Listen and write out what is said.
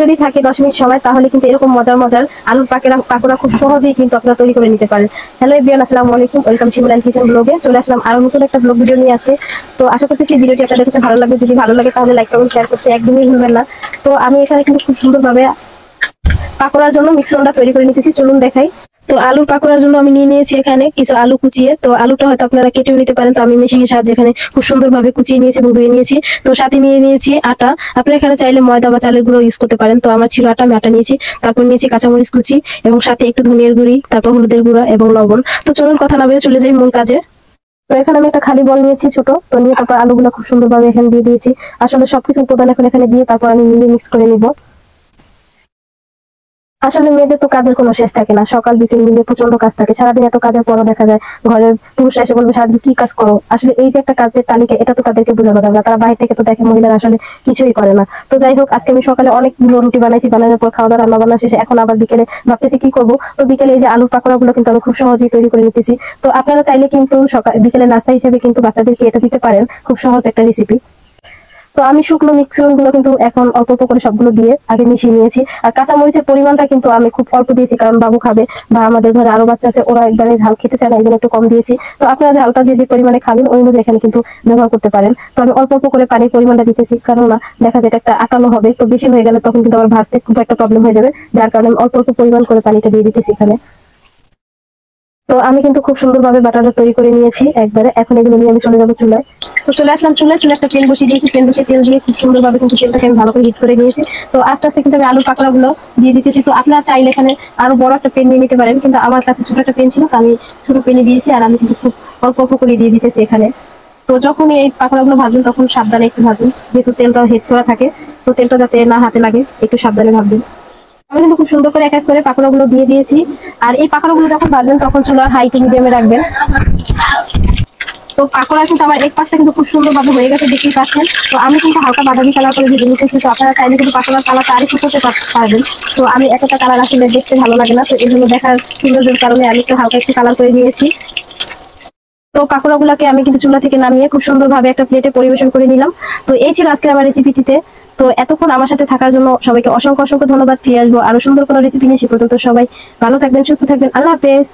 যদি থাকে 10 মিনিট সময়, তাহলে কিন্তু এরকম মজার মজার আলুর পাকোড়া খুব সহজেই কিন্তু আপনারা তৈরি করে নিতে পারেন। হ্যালো এভরিওয়ান, আসসালামু আলাইকুম, ওয়েলকাম শিমুল এন্ড কিচেন ব্লগে। চলে আসলাম আরো নতুন একটা ব্লগ ভিডিও নিয়ে আজকে। তো আশা করতেছি ভিডিওটি আপনাদের কাছে ভালো লাগবে। যদি ভালো লাগে তাহলে লাইক কমেন্ট শেয়ার করতে একদমই ভুলবেন না। তো আমি এখানে কিন্তু খুব সুন্দরভাবে পাকোড়ার জন্য মিশ্রণটা তৈরি করে নিতেছি, চলুন দেখাই। তো আলুর পাকোড়ার জন্য আমি নিয়ে নিয়েছি এখানে কিছু আলু কুচিয়ে। তো আলুটা হয়তো আপনারা কেটেও নিতে পারেন, তো আমি মেশিং এর সাহায্যে এখানে খুব সুন্দরভাবে কুচিয়ে নিয়েছি এবং ধুয়ে নিয়েছি। তো সাথে নিয়ে নিয়েছি আটা। আপনারা এখানে চাইলে ময়দা বা চালের গুঁড়ো ইউজ করতে পারেন। তো আমার ছিল আটা, আমি আটা নিয়েছি। তারপর নিয়েছি কাঁচামরিচ কুচি এবং সাথে একটু ধনিয়ার গুঁড়ি, তারপর হলুদের গুঁড়া এবং লবণ। তো চলুন কথা না বলে চলে যাই মূল কাজে। তো এখানে আমি একটা খালি বল নিয়েছি ছোট, তো নিয়ে তারপর আলুগুলো খুব সুন্দরভাবে এখানে দিয়ে দিয়েছি। আসলে সবকিছু উপাদান এখন এখানে দিয়ে তারপর আমি মিক্স করে নিব। আসলে মেয়েদের তো কাজের কোনো শেষ থাকে না, সকাল বিকেল মিলে প্রচন্ড কাজ থাকে। সারাদিন এত কাজের পরও দেখা যায় ঘরের পুরুষরা এসে বলবে সারাদিন কি কাজ করো। আসলে এই যে একটা কাজের তালিকা, এটা তো তাদেরকে বোঝানো যাবে না, তারা বাইরে থেকে তো দেখে মহিলারা আসলে কিছুই করে না। তো যাই হোক, আজকে আমি সকালে অনেকগুলো রুটি বানাইছি, বানানোর পর খাওয়া দাওয়া রান্না বান্না শেষে এখন আবার বিকেলে ভাবতেছি কি করবো। তো বিকেলে এই যে আলুর পাকোড়া গুলো কিন্তু আমি খুব সহজেই তৈরি করে নিতেছি। তো আপনারা চাইলে কিন্তু সকাল বিকেলে নাস্তা হিসেবে কিন্তু বাচ্চাদেরকে এটা দিতে পারেন, খুব সহজ একটা রেসিপি। তো আমি শুকনো মিক্সচার গুলো কিন্তু এখন অল্প অল্প করে সবগুলো দিয়ে আগে মিশিয়ে নিয়েছি। আর কাঁচামরিচের পরিমাণটা কিন্তু আমি খুব অল্প দিয়েছি, কারণ বাবু খাবে বা আমাদের ঘরে আরো বাচ্চা আছে, ওরা একবারে ঝাল খেতে চায় না, এই জন্য একটু কম দিয়েছি। তো আপনারা ঝালটা যে যে পরিমাণে খাবেন ওই অনুযায়ী এখানে কিন্তু ব্যবহার করতে পারেন। তো আমি অল্প অল্প করে পানির পরিমাণটা দিতেছি, কারণ না দেখা যায় এটা একটা আটালো হবে, তো বেশি হয়ে গেলে তখন কিন্তু আবার ভাজতে খুব একটা প্রবলেম হয়ে যাবে। যার কারণে আমি অল্প অল্প পরিমাণ করে পানিটা দিয়ে দিতেছি এখানে। তো আমি কিন্তু খুব সুন্দরভাবে বাটারটা তৈরি করে নিয়েছি একবারে। এখন এগুলো নিয়ে আমি চলে যাবো চুলায়। তো চলে আসলাম চুলায়, চুলে একটা প্যান বসিয়ে দিয়েছি। প্যান বসিয়ে তেল দিয়ে খুব সুন্দরভাবে কিন্তু তেলটাকে আমি ভালো করে হিট করে নিয়েছি। তো আস্তে আস্তে কিন্তু আমি আলুর পাকোড়া গুলো দিয়ে দিতেছি। তো আপনারা চাইলে এখানে আরো বড় একটা প্যান নিয়ে নিতে পারেন, কিন্তু আমার কাছে ছোট একটা প্যান ছিল, তো আমি ছোট প্যানে দিয়েছি। আর আমি কিন্তু খুব অল্প অল্প করে দিয়ে দিতেছি এখানে। তো যখনই এই পাকোড়া গুলো ভাজবেন তখন সাবধানে একটু ভাজুন, যেহেতু তেলটা হেট করা থাকে, তো তেলটা যাতে না হাতে লাগে একটু সাবধানে ভাজবেন। আমি কিন্তু খুব সুন্দর করে এক এক করে পাকোড়া গুলো দিয়ে দিয়েছি। আর এই পাকোড়া গুলো যখন ভাজবেন তখন চুলা হাই টু মিডিয়ামে রাখবেন। তো পাকোড়া কিন্তু আমার এক পাশটা কিন্তু খুব সুন্দরভাবে হয়ে গেছে, দেখতেই পাচ্ছেন। তো আমি কিন্তু হালকা বাদামি কালার করে ভেজে নিতেছি। তো আপনারা চাইলে কিন্তু পাকোড়ার কালারটা আরেকটু করতে পারবেন। তো আমি এতটা কালার আসলে দেখতে ভালো লাগে না, তো এই জন্য দেখার সৌন্দর্যের কারণে আমি একটু হালকা একটু কালার করে নিয়েছি। তো পাকোড়া গুলাকে আমি কিন্তু চুলা থেকে নামিয়ে খুব সুন্দরভাবে একটা প্লেটে পরিবেশন করে নিলাম। তো এই ছিল আজকে আমার রেসিপিটিতে। তো এতক্ষণ আমার সাথে থাকার জন্য সবাইকে অসংখ্য অসংখ্য ধন্যবাদ। ফিরে আসবো আরো সুন্দর কোনো রেসিপি নিয়ে। সে পর্যন্ত সবাই ভালো থাকবেন, সুস্থ থাকবেন। আল্লাহ হাফেজ।